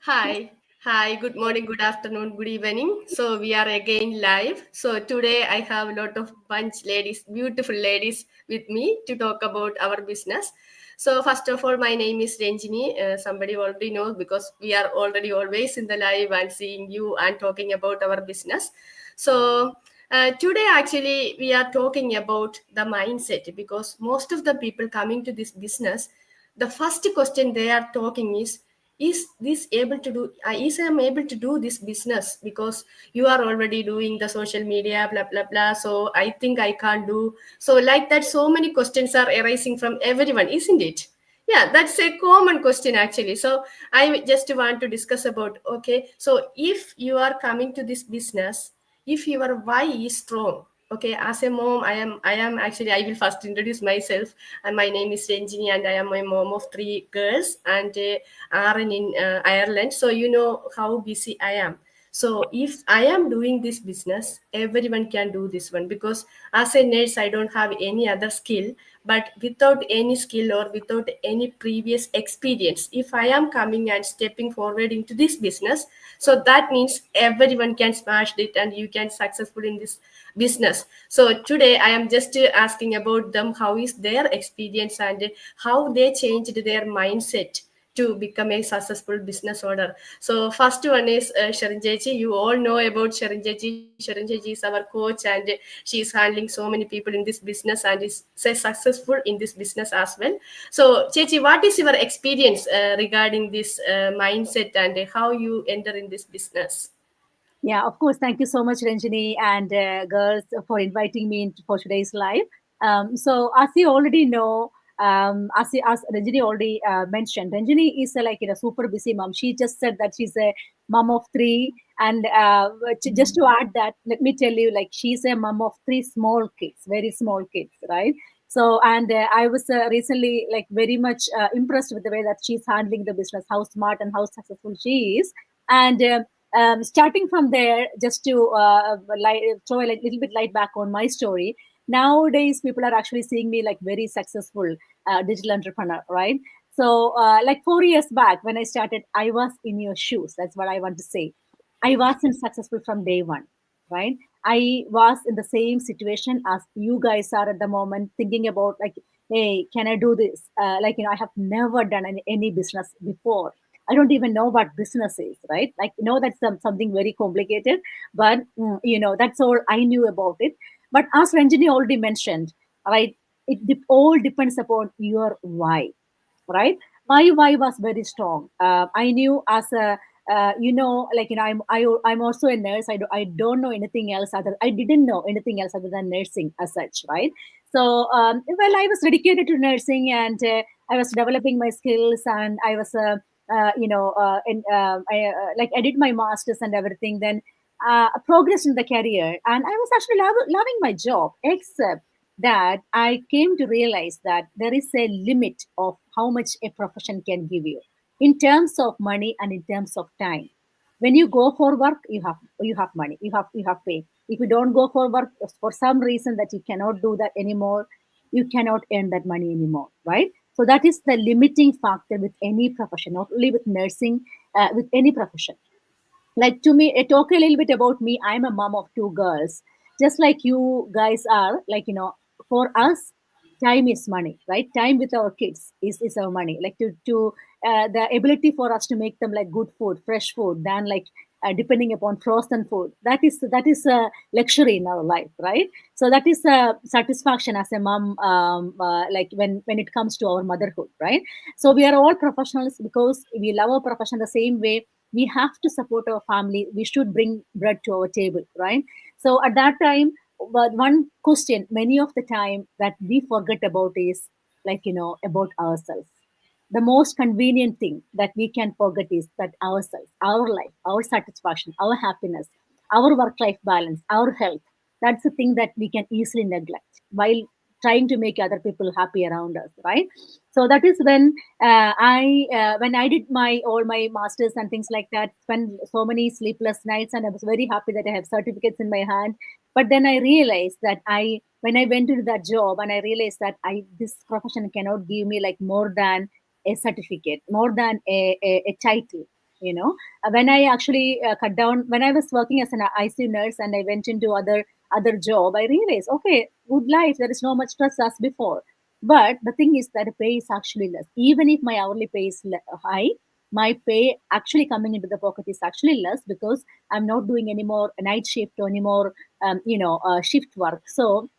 Hi, hi, good morning, good afternoon, good evening. So we are again live. So today I have a lot of bunch ladies, beautiful ladies with me to talk about our business. So first of all, my name is Ranjini. Somebody already knows because we are already always in the live and seeing you and talking about our business. So today actually we are talking about the mindset because most of the people coming to this business, the first question they are talking is this able to do is I'm able to do this business because you are already doing the social media blah blah blah, so I think I can't do. So like that, so many questions are arising from everyone, isn't it? Yeah, that's a common question actually. So I just want to discuss about, okay, so if you are coming to this business, if your why is strong, okay, as a mom, I am actually, I will first introduce myself, and my name is Ranjini, and I am a mom of three girls and are in Ireland. So you know how busy I am. So if I am doing this business, everyone can do this one because as a nurse, I don't have any other skill. But without any skill or without any previous experience, if I am coming and stepping forward into this business, so that means everyone can smash it and you can successful in this business. So today I am just asking about them, how is their experience and how they changed their mindset to become a successful business owner. So first one is Sharanjeji. You all know about Sharanjeji. Sharanjeji is our coach and she is handling so many people in this business and is successful in this business as well. So Chechi, what is your experience regarding this mindset and how you enter in this business? Yeah, of course. Thank you so much, Ranjini and girls, for inviting me for today's live. So, as you already know, as Ranjini already mentioned, Ranjini is like super busy mom. She just said that she's a mom of three, and just to add that, let me tell you, like she's a mom of three small kids, very small kids, right? So, and I was recently like very much impressed with the way that she's handling the business, how smart and how successful she is, and. Starting from there, just to throw a little bit light back on my story. Nowadays, people are actually seeing me like very successful digital entrepreneur, right? So, like 4 years back when I started, I was in your shoes. That's what I want to say. I wasn't successful from day one, right? I was in the same situation as you guys are at the moment, thinking about like, hey, can I do this? I have never done any business before. I don't even know what business is, right? Like, that's something very complicated, but that's all I knew about it. But as Ranjini already mentioned, right, all depends upon your why, right? My why was very strong. I knew as a I'm also a nurse. I don't know anything else other. I didn't know anything else other than nursing as such, right? So well, I was dedicated to nursing, and I was developing my skills, and I was I did my masters and everything. Then progressed in the career, and I was actually loving my job, except that I came to realize that there is a limit of how much a profession can give you in terms of money and in terms of time. When you go for work, you have money, you have pay. If you don't go for work for some reason that you cannot do that anymore, you cannot earn that money anymore, right? So that is the limiting factor with any profession, not only with nursing, with any profession. Like to me, talk a little bit about me. I'm a mom of two girls, just like you guys are. For us, time is money, right? Time with our kids is our money. Like to the ability for us to make them like good food, fresh food, than like depending upon frozen food. That is a luxury in our life, right? So that is a satisfaction as a mom, like when it comes to our motherhood, right? So we are all professionals because we love our profession the same way. We have to support our family. We should bring bread to our table, right? So at that time, one question many of the time that we forget about is about ourselves. The most convenient thing that we can forget is that ourselves, our life, our satisfaction, our happiness, our work life balance, our health. That's the thing that we can easily neglect while trying to make other people happy around us, right? So that is when I did my all my masters and things like that, spent so many sleepless nights, and I was very happy that I have certificates in my hand. But then I realized that I when I went into that job, and I realized that I this profession cannot give me like more than a certificate, more than a title, When I actually cut down, when I was working as an ICU nurse and I went into other job, I realized, okay, good life, there is no much stress as before. But the thing is that the pay is actually less. Even if my hourly pay is high, my pay actually coming into the pocket is actually less because I'm not doing any more night shift or any more shift work. So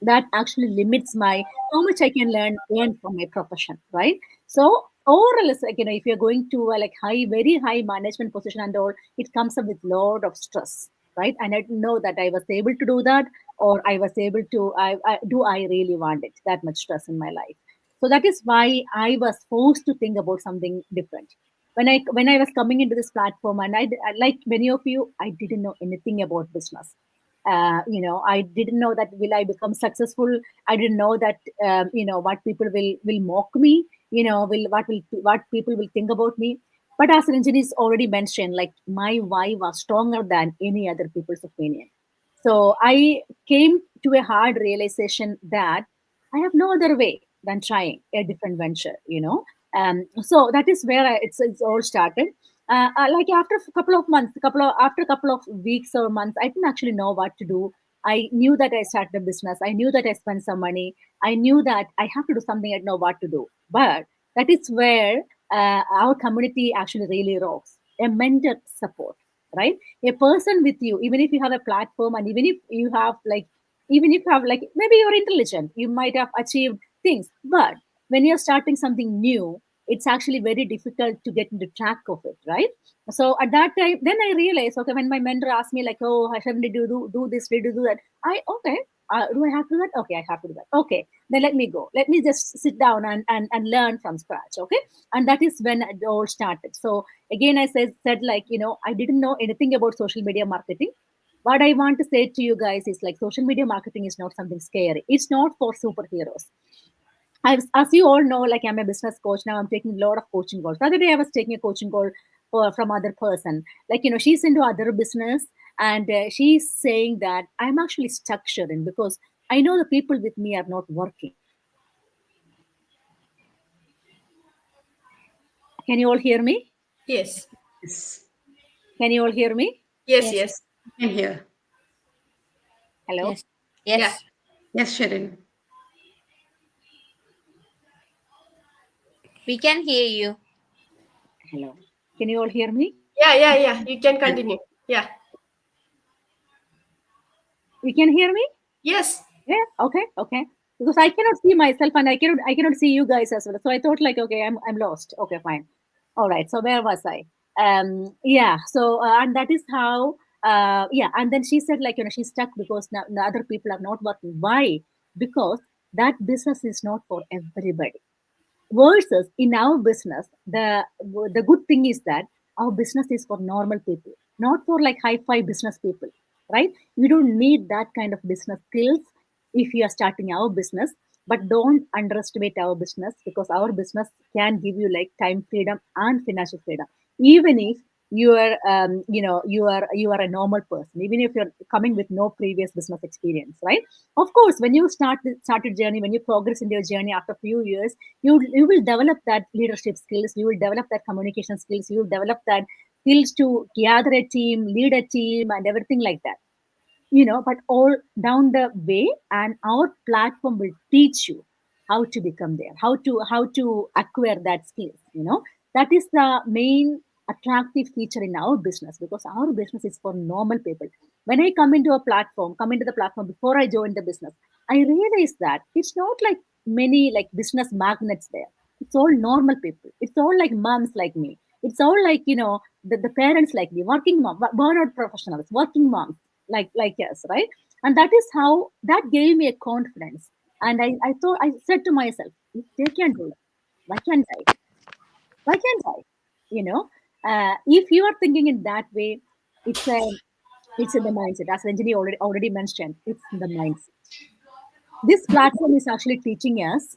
that actually limits my how much I can learn from my profession, right? So overall, it's like, if you're going to a like very high management position and all, it comes up with lot of stress, right? And I didn't know that I was able to do that, or I was able to. I really want it that much stress in my life? So that is why I was forced to think about something different. When I was coming into this platform, and like many of you, I didn't know anything about business. I didn't know that will I become successful. I didn't know that what people will mock me, what people will think about me. But as Ranjani is already mentioned, like my why was stronger than any other people's opinion. So I came to a hard realization that I have no other way than trying a different venture. So that is where it's all started. Like after a couple of months, after a couple of weeks or months, I didn't actually know what to do. I knew that I started a business. I knew that I spent some money. I knew that I have to do something. I didn't know what to do. But that is where our community actually really rocks. A mentor support, right? A person with you, even if you have a platform, and even if you have like maybe you're intelligent, you might have achieved things, but when you're starting something new, it's actually very difficult to get into track of it, right? So at that time, then I realized, okay, when my mentor asked me like, oh, Hashem, did you do this, did you do that? Okay, do I have to do that? Okay, I have to do that. Okay, then let me go. Let me just sit down and learn from scratch. Okay, and that is when it all started. So again, I said like, I didn't know anything about social media marketing. What I want to say to you guys is like social media marketing is not something scary. It's not for superheroes. As you all know, like I'm a business coach now. I'm taking a lot of coaching calls. The other day, I was taking a coaching call from other person. Like she's into other business, and she's saying that I'm actually stuck, Sharon, because I know the people with me are not working. Can you all hear me? Yes. Yes. Can you all hear me? Yes. Yes. I can hear. Hello. Yes. Yes. Yes, Sharon. We can hear you. Hello. Can you all hear me? Yeah. You can continue. Yeah. You can hear me? Yes. Yeah. Okay. Okay. Because I cannot see myself, and I cannot see you guys as well. So I thought like, okay, I'm lost. Okay, fine. All right. So where was I? Yeah. So and that is how. Yeah. And then she said like, she's stuck because now the other people are not working. Why? Because that business is not for everybody. Versus in our business, the good thing is that our business is for normal people, not for like high-fi business people, right? You don't need that kind of business skills if you are starting our business. But don't underestimate our business, because our business can give you like time freedom and financial freedom, even if you are a normal person, even if you're coming with no previous business experience, right? Of course, when you started journey, when you progress in your journey after a few years, you will develop that leadership skills, you will develop that communication skills, you will develop that skills to gather a team, lead a team, and everything like that. But all down the way, and our platform will teach you how to become there, how to acquire that skills. That is the main attractive feature in our business, because our business is for normal people. When I come into the platform before I joined the business, I realized that it's not like many like business magnets there. It's all normal people. It's all like moms like me. It's all like the parents like me, working mom, burnout professionals, working moms like us, right? And that is how that gave me a confidence. And I thought, I said to myself, if they can do it, why can't I? Why can't I? If you are thinking in that way, it's a it's in the mindset. As Ranjini already mentioned, it's in the mindset. This platform is actually teaching us,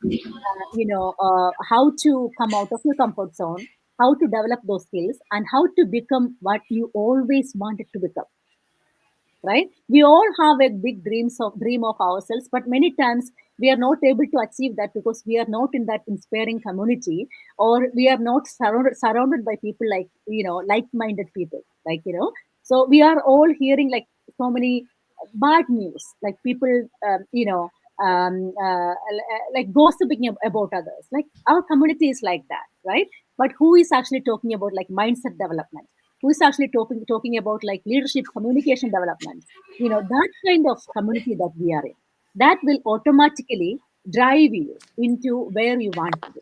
how to come out of your comfort zone, how to develop those skills, and how to become what you always wanted to become, right? We all have a big dream of ourselves, but many times we are not able to achieve that because we are not in that inspiring community, or we are not surrounded by people like, like-minded people, like, so we are all hearing like so many bad news, like people, like gossiping about others. Like our community is like that, right? But who is actually talking about like mindset development? Who is actually talking about like leadership, communication development? That kind of community that we are in, that will automatically drive you into where you want to be,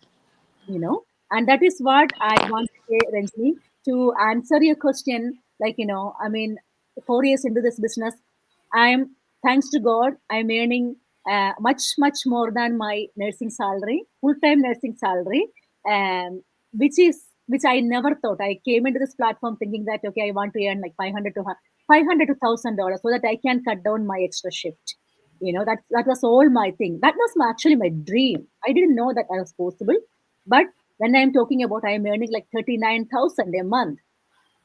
and that is what I want to say, Ranjini, to answer your question. Like, I mean, 4 years into this business, I'm, thanks to God, I'm earning much more than my nursing salary, full-time nursing salary, um, which I never thought. I came into this platform thinking that, okay, I want to earn like 500 to $1,000 so that I can cut down my extra shift. That was all my thing. That was actually my dream. I didn't know that I was possible. But when I'm talking about I'm earning like 39,000 a month,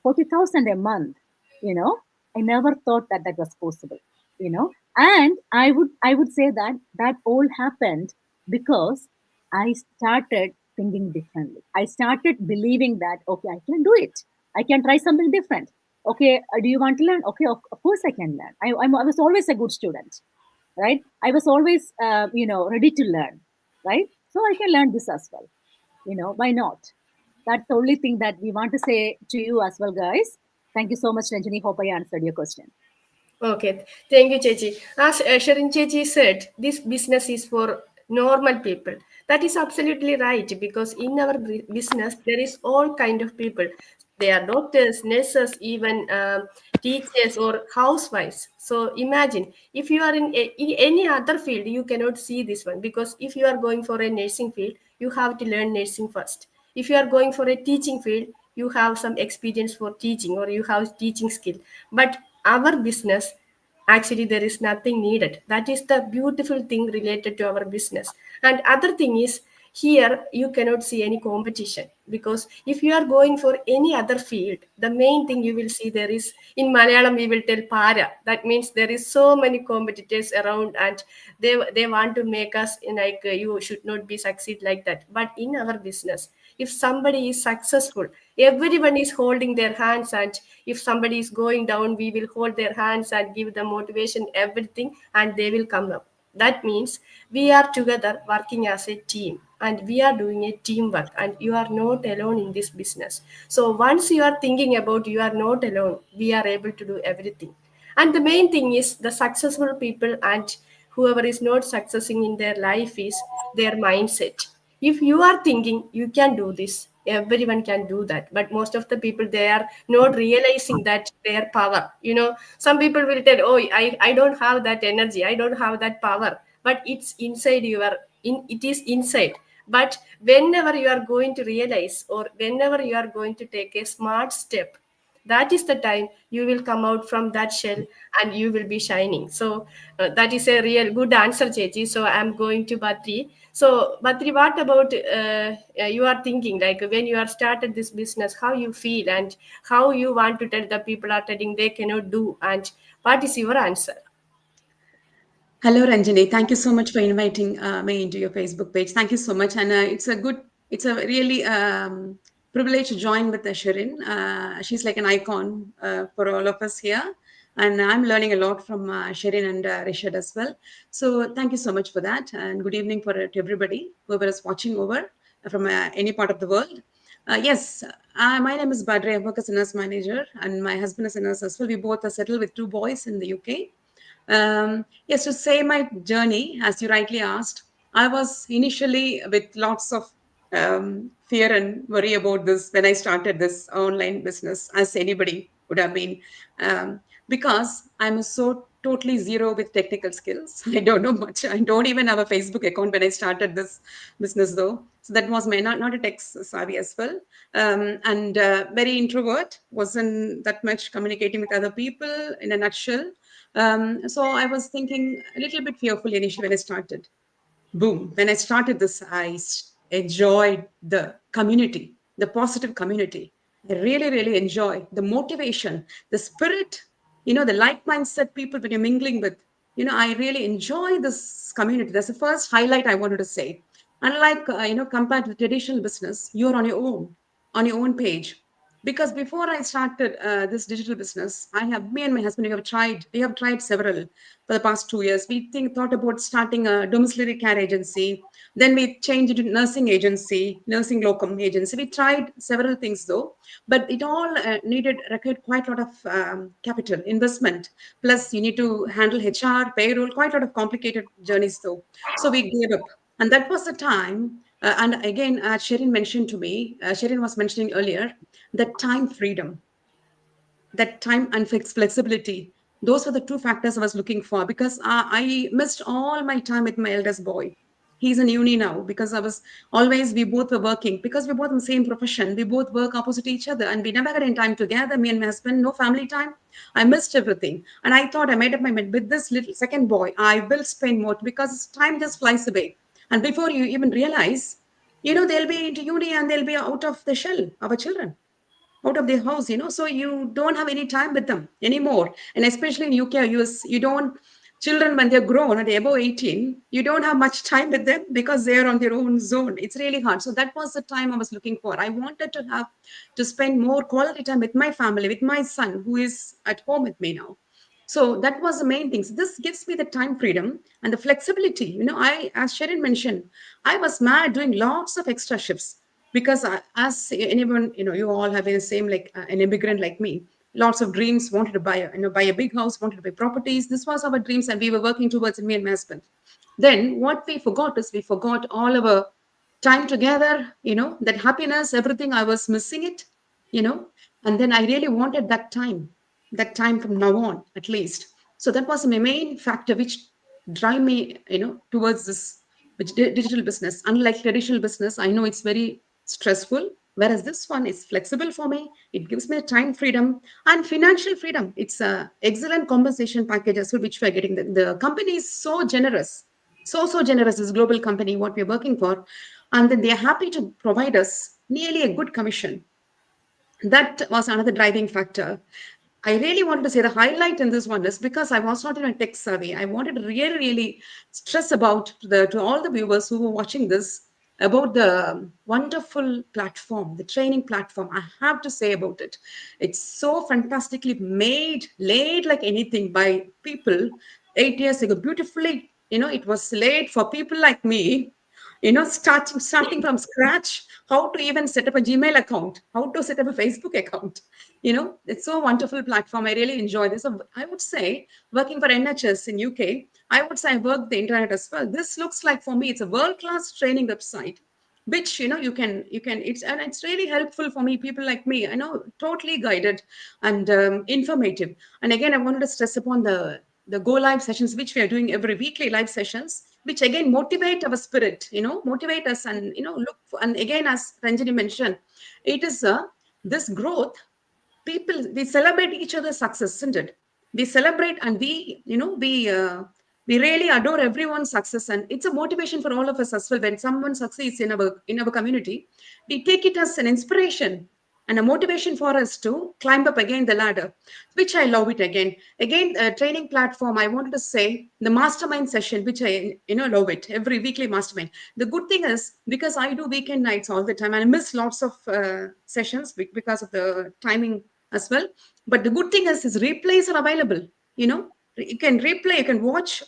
40,000 a month, I never thought that that was possible, and I would say that that all happened because I started thinking differently. I started believing that, okay, I can do it. I can try something different. Okay, do you want to learn? Okay, of course I can learn. I was always a good student, right? I was always, ready to learn, right? So I can learn this as well. Why not? That's the only thing that we want to say to you as well, guys. Thank you so much, Ranjini. Hope I answered your question. Okay, thank you, Chechi. As Sharon Chechi said, this business is for normal people. That is absolutely right, because in our business there is all kind of people. They are doctors, nurses, even teachers or housewives. So imagine if you are in any other field, you cannot see this one, because if you are going for a nursing field, you have to learn nursing first. If you are going for a teaching field, you have some experience for teaching, or you have teaching skill. But our business, actually there is nothing needed. That is the beautiful thing related to our business. And other thing is, here you cannot see any competition, because if you are going for any other field, the main thing you will see, there is, in Malayalam we will tell para, that means there is so many competitors around, and they want to make us like you should not be succeed like that. But in our business, if somebody is successful, everyone is holding their hands, and if somebody is going down, we will hold their hands and give them motivation, everything, and they will come up. That means we are together working as a team, and we are doing a teamwork, and you are not alone in this business. So once you are thinking about you are not alone, we are able to do everything. And the main thing is, the successful people and whoever is not succeeding in their life is their mindset. If you are thinking you can do this, everyone can do that. But most of the people, they are not realizing that their power. Some people will tell, oh, I don't have that energy, I don't have that power. But it's inside it is inside. But whenever you are going to realize, or whenever you are going to take a smart step, that is the time you will come out from that shell, and you will be shining. So that is a real good answer, Chechi. So I'm going to Batri. So Batri, what about you are thinking, like when you are started this business, how you feel, and how you want to tell the people are telling they cannot do, and what is your answer? Hello, Ranjini. Thank you so much for inviting me into your Facebook page. Thank you so much. And it's a really privilege to join with Shirin. She's like an icon for all of us here. And I'm learning a lot from Shirin and Rishad as well. So thank you so much for that. And good evening to everybody, whoever is watching over from any part of the world. Yes, my name is Badri. I work as a nurse manager, and my husband is a nurse as well. We both are settled with 2 boys in the UK. Yes, to say my journey, as you rightly asked, I was initially with lots of fear and worry about this when I started this online business, as anybody would have been, because I'm so totally zero with technical skills. I don't know much. I don't even have a Facebook account when I started this business, though. So that was my not a tech savvy as well, and very introvert. Wasn't that much communicating with other people in a nutshell. So I was thinking a little bit fearful initially when I started. Boom. When I started this, enjoyed the community, the positive community. I really, really enjoy the motivation, the spirit, the like mindset people when you're mingling with. I really enjoy this community. That's the first highlight I wanted to say. Unlike, compared to traditional business, you're on your own page. Because before I started this digital business, me and my husband, we have tried several for the past 2 years. Thought about starting a domiciliary care agency. Then we changed into nursing locum agency. We tried several things though, but it all required quite a lot of capital investment. Plus, you need to handle HR, payroll, quite a lot of complicated journeys though. So we gave up. And that was the time. And again, Sherin mentioned to me, Sherin was mentioning earlier, that time freedom, that time and flexibility. Those were the two factors I was looking for because I missed all my time with my eldest boy. He's in uni now because we both were working because we're both in the same profession. We both work opposite each other and we never had any time together, me and my husband, no family time. I missed everything. And I thought I made up my mind with this little second boy, I will spend more because time just flies away. And before you even realize, they'll be into uni and they'll be out of the shell, our children out of their house, so you don't have any time with them anymore. And especially in UK or US, you don't, children when they're grown and they're above 18, you don't have much time with them because they're on their own zone. It's really hard. So that was the time I was looking for. I wanted to spend more quality time with my family, with my son who is at home with me now. So that was the main thing. So this gives me the time freedom and the flexibility. As Sherin mentioned, I was mad doing lots of extra shifts because as anyone, you all have been the same, like an immigrant like me, lots of dreams, wanted to buy a big house, wanted to buy properties. This was our dreams and we were working towards it, me and my husband. Then what we forgot is we forgot all our time together, that happiness, everything. I was missing it, you know, and then I really wanted that time from now on, at least. So that was my main factor which drive me, towards this digital business. Unlike traditional business, I know it's very stressful, whereas this one is flexible for me. It gives me time freedom and financial freedom. It's a excellent compensation package as well, which we're getting. The company is so generous, so generous, this global company, what we're working for. And then they're happy to provide us nearly a good commission. That was another driving factor. I really wanted to say the highlight in this one is because I was not in a tech survey. I wanted to really, really stress about to all the viewers who were watching this about the wonderful platform, the training platform. I have to say about it. It's so fantastically made, laid like anything by people 8 years ago. Beautifully, it was laid for people like me, starting from scratch, how to even set up a Gmail account, how to set up a Facebook account. It's so wonderful platform. I really enjoy this. So I would say working for NHS in UK, I would say I worked the internet as well. This looks like for me, it's a world-class training website, which it's really helpful for me, people like me. I know, totally guided and informative. And again, I wanted to stress upon the go live sessions, which we are doing every weekly live sessions, which again motivate our spirit, motivate us and look for, and again, as Ranjini mentioned, it is this growth. People, we celebrate each other's success, isn't it? We celebrate and we really adore everyone's success, and it's a motivation for all of us as well. When someone succeeds in our community, we take it as an inspiration and a motivation for us to climb up again the ladder, which I love it. Again, a training platform, I wanted to say the mastermind session, which I love it, every weekly mastermind. The good thing is, because I do weekend nights all the time and I miss lots of sessions because of the timing as well. But the good thing is replays are available. You can replay, you can watch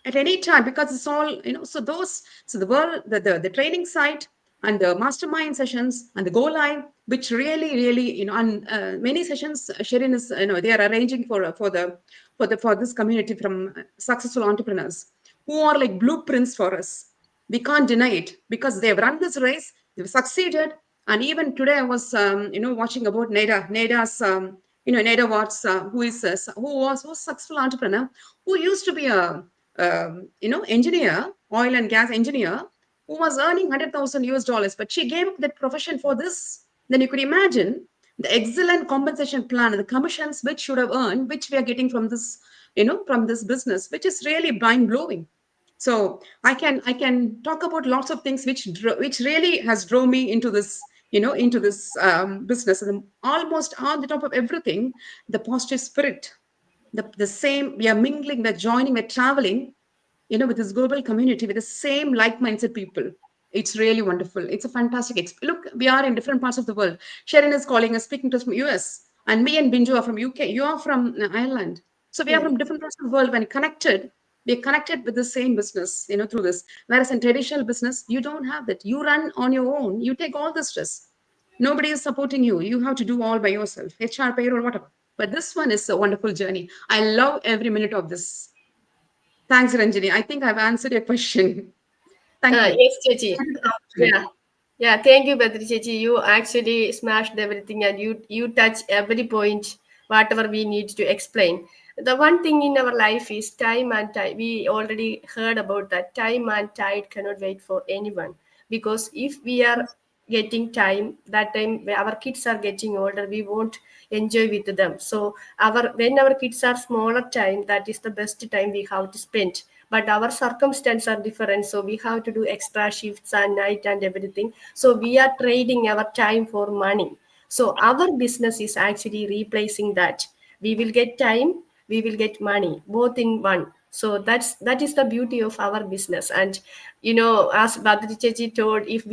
at any time because it's all, so the world, the training site and the mastermind sessions and the go live, which really, really, and many sessions, Sherin is, they are arranging for this community from successful entrepreneurs who are like blueprints for us. We can't deny it because they've run this race, they've succeeded. And even today, I was, watching about Neda's, Neda Watts, who was a successful entrepreneur, who used to be a, engineer, oil and gas engineer, who was earning $100,000, but she gave up that profession for this. Then you could imagine the excellent compensation plan and the commissions which should have earned, which we are getting from this, from this business, which is really mind blowing. So I can talk about lots of things which really has drove me into this, into this business. And almost on the top of everything, the positive spirit. the same, we are mingling, we're joining, we're traveling, with this global community, with the same like mindset people. It's really wonderful. It's a fantastic look, we are in different parts of the world. Sharon is calling us, speaking to us from US, and me and Binju are from UK. You are from Ireland. So we are Yes. from different parts of the world. When connected, we're connected with the same business, through this. Whereas in traditional business, you don't have that. You run on your own. You take all the stress. Nobody is supporting you. You have to do all by yourself. HR, payroll, whatever. But this one is a wonderful journey. I love every minute of this. Thanks, Ranjini. I think I've answered your question. Thank you. Yes, Chechi. Yeah. Yeah, thank you, Badri Chechi. You actually smashed everything and you touch every point, whatever we need to explain. The one thing in our life is time and tide. We already heard about that. Time and tide cannot wait for anyone. Because if we are getting time, that time when our kids are getting older, we won't enjoy with them. So when our kids are smaller time, that is the best time we have to spend, but our circumstances are different, so we have to do extra shifts and night and everything, so we are trading our time for money. So our business is actually replacing that. We will get time, we will get money, both in one. So that is the beauty of our business. And as Badri Chechi told, if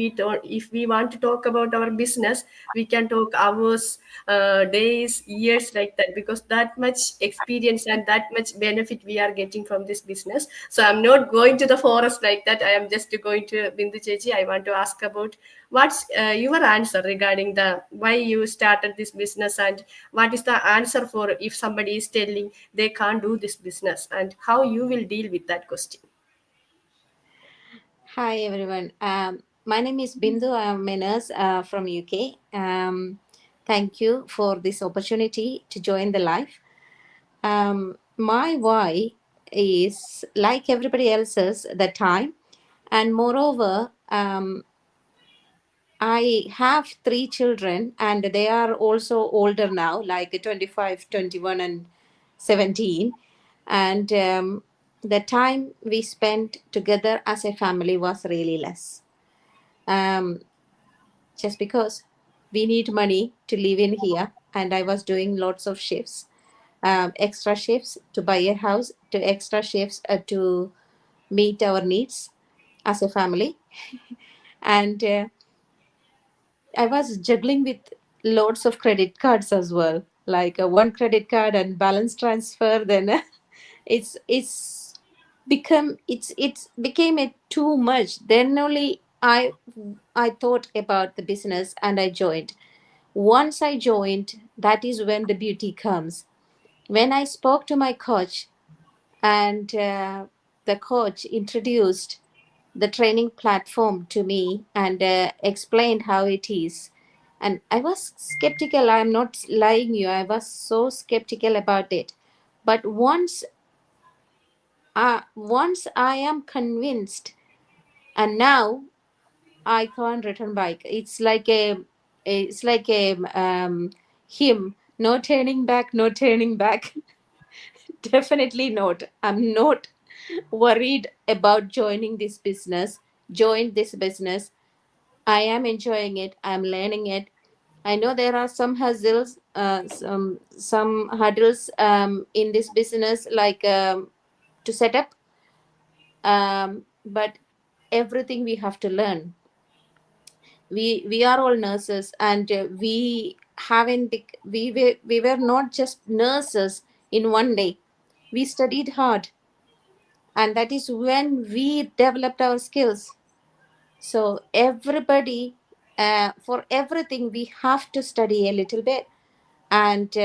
we want to talk about our business, we can talk hours, days, years, like that, because that much experience and that much benefit we are getting from this business. So I'm not going to the forest like that. I am just going to Bindu Chechi. I want to ask about what's your answer regarding the why you started this business, and what is the answer for if somebody is telling they can't do this business, and how you will deal with that question. Hi everyone. My name is Bindu. I'm a nurse from UK. Thank you for this opportunity to join the live. My why is like everybody else's, the time, and moreover, I have 3 children and they are also older now, like 25, 21, and 17. And the time we spent together as a family was really less. Just because we need money to live in here, and I was doing lots of shifts, extra shifts to buy a house, to extra shifts to meet our needs as a family. And I was juggling with lots of credit cards as well, like one credit card and balance transfer. Then it's became a too much. Then only I thought about the business and I joined. Once I joined, that is when the beauty comes. When I spoke to my coach, and the coach introduced the training platform to me and explained how it is. And I was skeptical. I'm not lying you. I was so skeptical about it. But once I am convinced, and now I can't return back. It's like a hymn. No turning back. No turning back. Definitely not. I'm not worried about joining this business. Join this business. I am enjoying it. I'm learning it. I know there are some hurdles, some hurdles in this business, like to set up. But everything we have to learn. We are all nurses, and we were not just nurses in one day. We studied hard, and that is when we developed our skills. So everybody, for everything, we have to study a little bit. And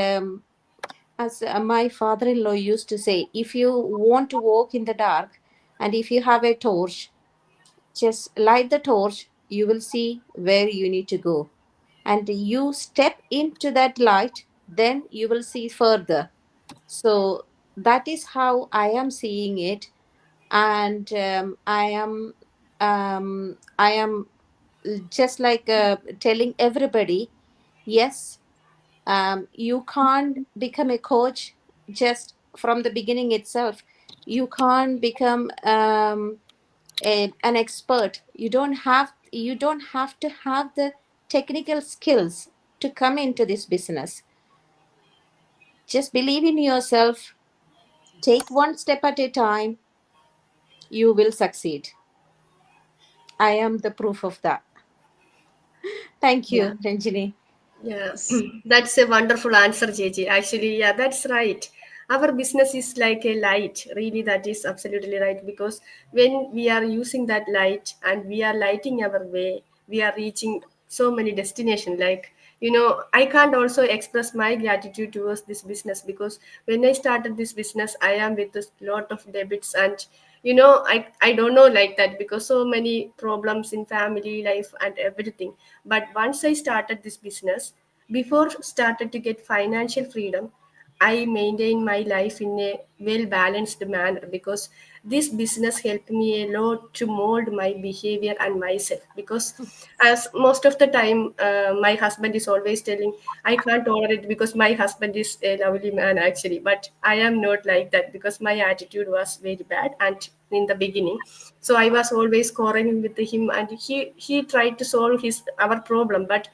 as my father-in-law used to say, if you want to walk in the dark, and if you have a torch, just light the torch, you will see where you need to go. And you step into that light, then you will see further. So that is how I am seeing it. And I am just like telling everybody, yes, you can't become a coach just from the beginning itself. You can't become an expert. You don't have to have the technical skills to come into this business. Just believe in yourself, Take one step at a time, you will succeed. I am the proof of that. Thank Yeah. you, Ranjini. Yeah, that's a wonderful answer, JJ. Actually, yeah, that's right. Our business is like a light. Really, that is absolutely right. Because when we are using that light and we are lighting our way, we are reaching so many destinations. Like, I can't also express my gratitude towards this business because when I started this business, I am with a lot of debits and I don't know like that because so many problems in family life and everything. But once I started this business, before started to get financial freedom, I maintain my life in a well balanced manner because this business helped me a lot to mold my behavior and myself. Because as most of the time, my husband is always telling, I can't tolerate because my husband is a lovely man actually, but I am not like that because my attitude was very bad and in the beginning. So I was always quarreling with him, and he tried to solve his our problem, but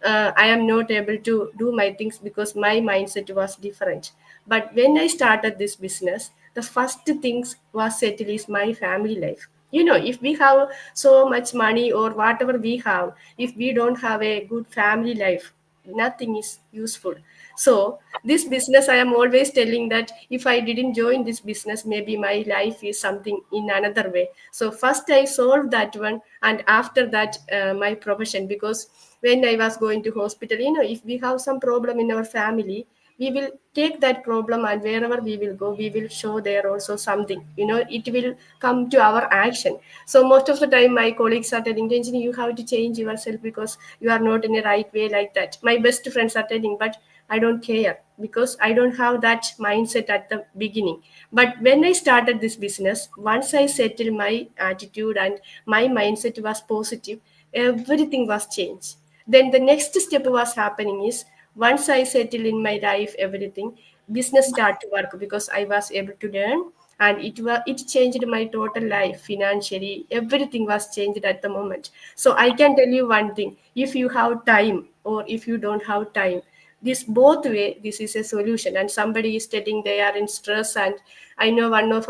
I am not able to do my things because my mindset was different. But when I started this business, the first things was settled is my family life. If we have so much money or whatever we have, if we don't have a good family life, nothing is useful. So this business, I am always telling that if I didn't join this business, maybe my life is something in another way. So first I solved that one, and after that my profession. Because when I was going to hospital, if we have some problem in our family, we will take that problem, and wherever we will go, we will show there also something, it will come to our action. So most of the time my colleagues are telling, Ranjini, you have to change yourself because you are not in a right way, like that. My best friends are telling, but I don't care because I don't have that mindset at the beginning. But when I started this business, once I settled my attitude and my mindset was positive, everything was changed. Then the next step was happening is, once I settle in my life, everything, business start to work because I was able to learn, and it changed my total life financially. Everything was changed at the moment. So I can tell you one thing: if you have time or if you don't have time, this both way, this is a solution. And somebody is telling they are in stress, and I know one of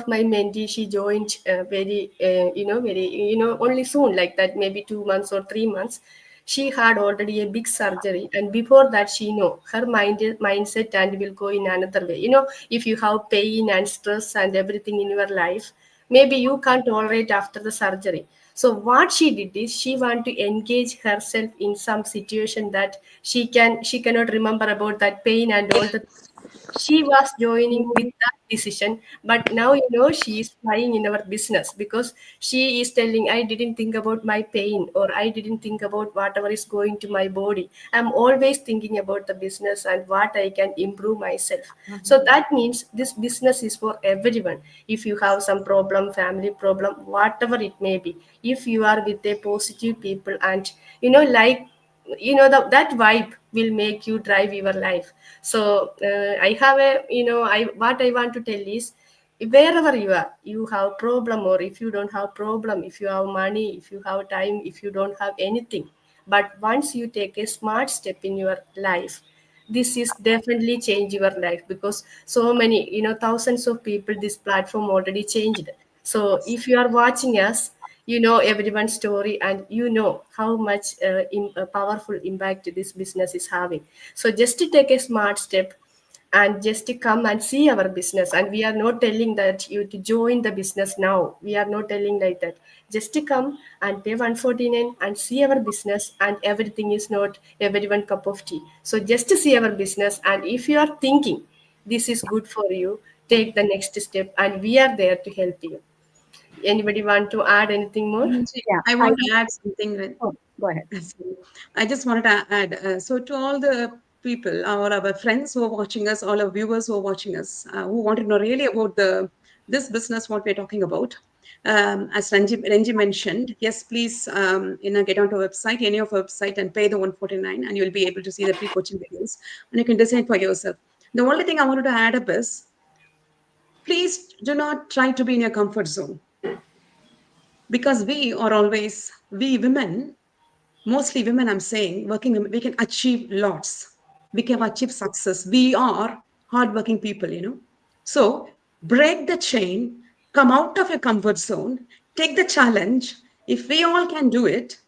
my mentees, she joined very only soon, like that, maybe 2 months or 3 months. She had already a big surgery, and before that, she know her mindset and will go in another way. If you have pain and stress and everything in your life, maybe you can't tolerate after the surgery. So what she did is, she want to engage herself in some situation that she cannot remember about that pain and all the. She was joining with that decision, but now she is flying in our business because she is telling, I didn't think about my pain, or I didn't think about whatever is going to my body. I'm always thinking about the business and what I can improve myself. So that means this business is for everyone. If you have some problem, family problem, whatever it may be, if you are with a positive people, and like that vibe will make you drive your life. So I have a I what I want to tell is, wherever you are, you have problem, or if you don't have problem, if you have money, if you have time, if you don't have anything, but once you take a smart step in your life, this is definitely change your life. Because so many, thousands of people, this platform already changed. So if you are watching us, you know everyone's story, and you know how much powerful impact this business is having. So just to take a smart step and just to come and see our business. And we are not telling that you to join the business now, we are not telling like that. Just to come and pay 149 and see our business, and everything is not everyone cup of tea. So just to see our business, and if you are thinking this is good for you, take the next step, and we are there to help you. Anybody want to add anything more? Yeah, I want to add something. oh, go ahead. Sorry. I just wanted to add, so to all the people, our friends who are watching us, all our viewers who are watching us, who want to know really about this business, what we're talking about. As Ranji mentioned, yes, please, get onto our website, any of our website, and pay the 149, and you'll be able to see the pre-coaching videos, and you can decide for yourself. The only thing I wanted to add up is, please do not try to be in your comfort zone, because we women, mostly women, I'm saying, working women, we can achieve lots. We can achieve success. We are hardworking people, So break the chain, come out of your comfort zone, take the challenge. If we all can do it,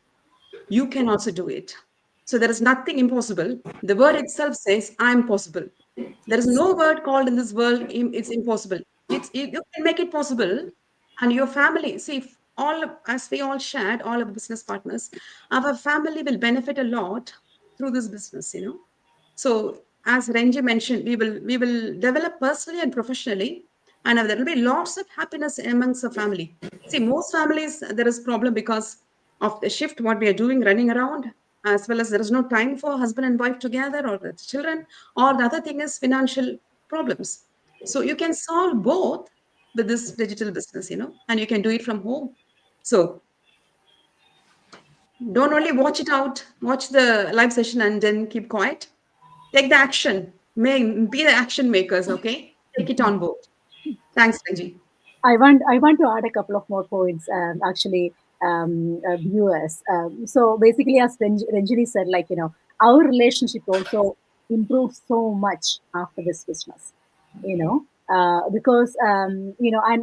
you can also do it. So there is nothing impossible. The word itself says, I'm possible. There is no word called in this world, it's impossible. You can make it possible. And your family, see, if as we all shared, all of the business partners, our family will benefit a lot through this business. So as Renji mentioned, we will develop personally and professionally, and there will be lots of happiness amongst the family. See, most families there is problem because of the shift what we are doing, running around, as well as there is no time for husband and wife together or the children, or the other thing is financial problems. So you can solve both with this digital business, and you can do it from home. So don't only watch it out, watch the live session and then keep quiet. Take the action. Be the action makers, okay? Take it on board. Thanks, Renji. I want to add a couple of more points. Viewers. So basically, as Ranjini said, our relationship also improved so much after this business. Because and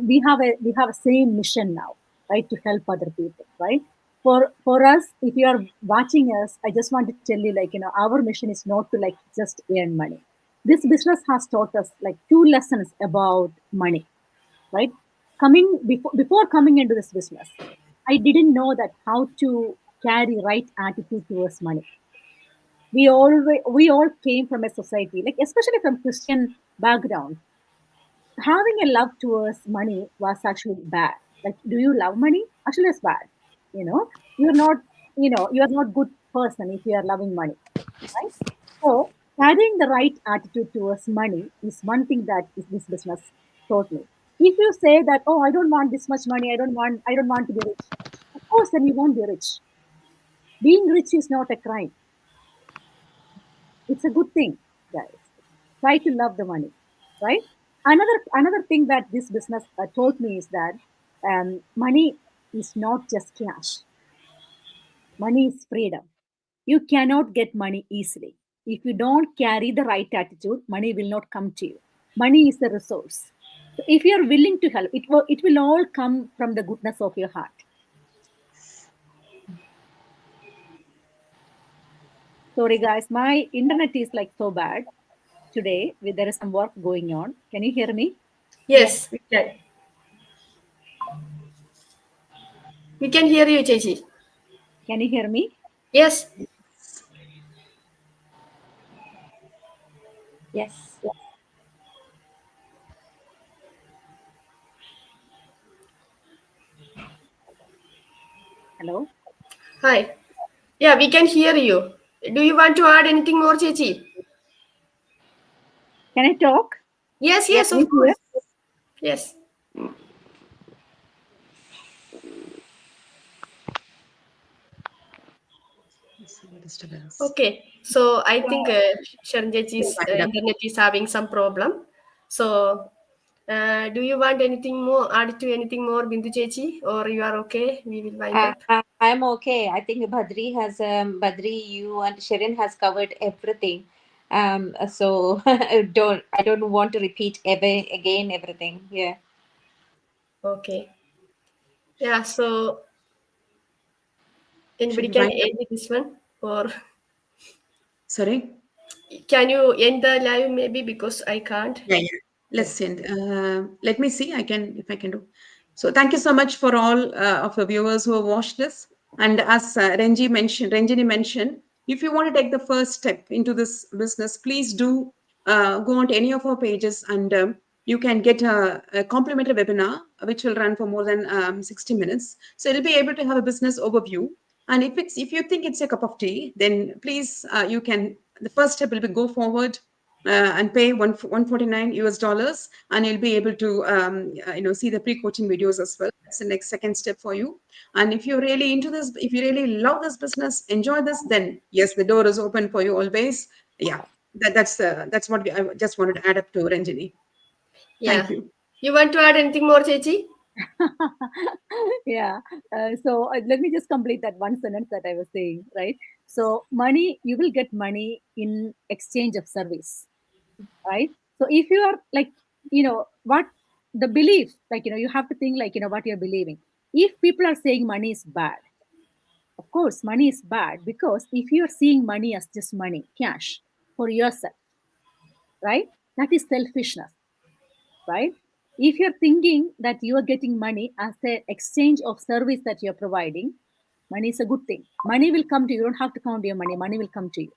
we have a same mission now, right, to help other people, right? For us, if you are watching us, I just want to tell you, our mission is not to just earn money. This business has taught us two lessons about money, right? Before coming into this business, I didn't know that how to carry right attitude towards money. We all came from a society, especially from Christian background. Having a love towards money was actually bad. Do you love money? Actually, it's bad. You're not, you're not good person if you are loving money, right? So carrying the right attitude towards money is one thing that is this business taught me. If you say that, oh, I don't want this much money, I don't want to be rich, of course, then you won't be rich. Being rich is not a crime. It's a good thing, guys. Try to love the money, right? Another thing that this business taught me is that money is not just cash. Money is freedom. You cannot get money easily. If you don't carry the right attitude, money will not come to you. Money is a resource. So if you are willing to help, it will all come from the goodness of your heart. Sorry, guys, my internet is so bad today. There is some work going on. Can you hear me? Yes, we can. We can hear you, Chechi. Can you hear me? Yes. Yes. Hello? Hi. Yeah, we can hear you. Do you want to add anything more, Chechi? Can I talk? Yes, Yes. yes, of course. Yes. Disturbance. Okay. So I think Sharanjaji's internet is having some problem. So do you want anything more, add to anything more, Bindu Chechi, or you are okay? We will wind up. I'm okay. I think Badri, you and Shirin has covered everything. So I don't want to repeat again everything. Yeah. Okay. Yeah. So anybody Should we can wind up? end this one, or Sorry? can you end the live maybe because I can't. Yeah, yeah. Let's send. Let me see. If I can do. So thank you so much for all of the viewers who have watched this. And as Renjini mentioned, if you want to take the first step into this business, please do go on to any of our pages, and you can get a complimentary webinar which will run for more than 60 minutes. So you'll be able to have a business overview. And if you think it's a cup of tea, then please you can. The first step will be go forward and pay 149 US dollars, and you'll be able to see the pre-coaching videos as well. That's the next second step for you. And if you're really into this, if you really love this business, enjoy this, then yes, the door is open for you always. Yeah, that's what I just wanted to add up to Ranjini. Yeah. Thank you. You want to add anything more, Chechi? Yeah. So let me just complete that one sentence that I was saying, right? So money, you will get money in exchange of service, right? So if you are what the belief, you have to think what you're believing. If people are saying money is bad, of course money is bad, because if you're seeing money as just money, cash for yourself, right, that is selfishness, right? If you're thinking that you are getting money as an exchange of service that you're providing, money is a good thing. Money will come to you. You don't have to count your money will come to you.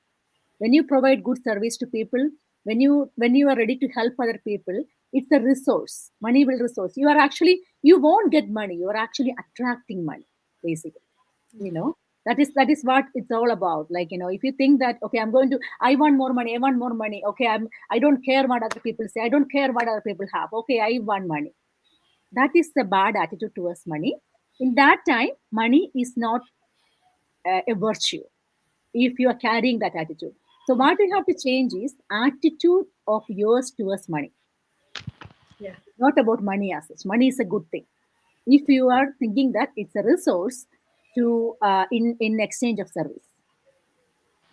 When you provide good service to people, when you are ready to help other people, it's a resource. Money will resource. You won't get money. You are actually attracting money, basically. That is what it's all about. If you think that, okay, I want more money, okay, I don't care what other people say, I don't care what other people have, okay, I want money. That is the bad attitude towards money. In that time, money is not a virtue if you are carrying that attitude. So what we have to change is attitude of yours towards money. Yeah. Not about money as such. Money is a good thing. If you are thinking that it's a resource to in exchange of service.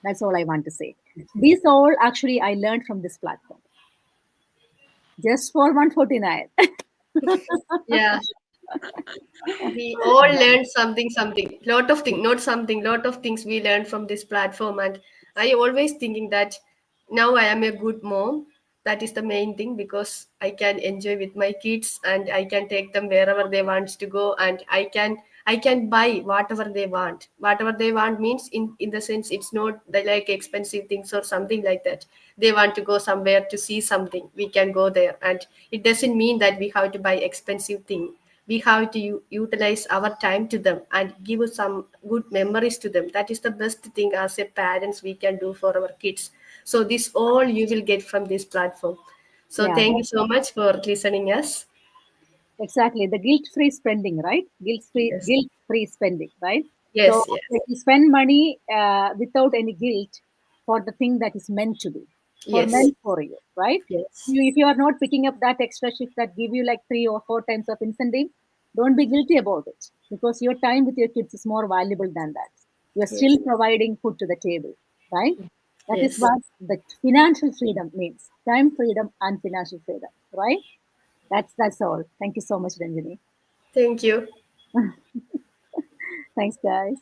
That's all I want to say. This all actually I learned from this platform. Just for 149. Yeah. We all learned something. Lot of things, not something, lot of things we learned from this platform. And I always thinking that now I am a good mom. That is the main thing, because I can enjoy with my kids and I can take them wherever they want to go, and I can buy whatever they want. Whatever they want means in the sense it's not like expensive things or something like that. They want to go somewhere to see something, we can go there, and it doesn't mean that we have to buy expensive thing. We have to utilize our time to them and give some good memories to them. That is the best thing as a parents we can do for our kids. So this all you will get from this platform. So Yeah, thank you so much for listening us. exactly. The guilt-free spending, right? Yes, Guilt-free spending, right? So yes, yes, like you spend money without any guilt for the thing that is meant to be, for yes, meant for you, right? yes, If you are not picking up that extra shift that give you like 3 or 4 times of incentive, don't be guilty about it, because your time with your kids is more valuable than that. You're still yes, providing food to the table, right? That is yes. what the financial freedom means: time freedom and financial freedom, right? That's all. Thank you so much, Ranjani. Thank you. Thanks, guys.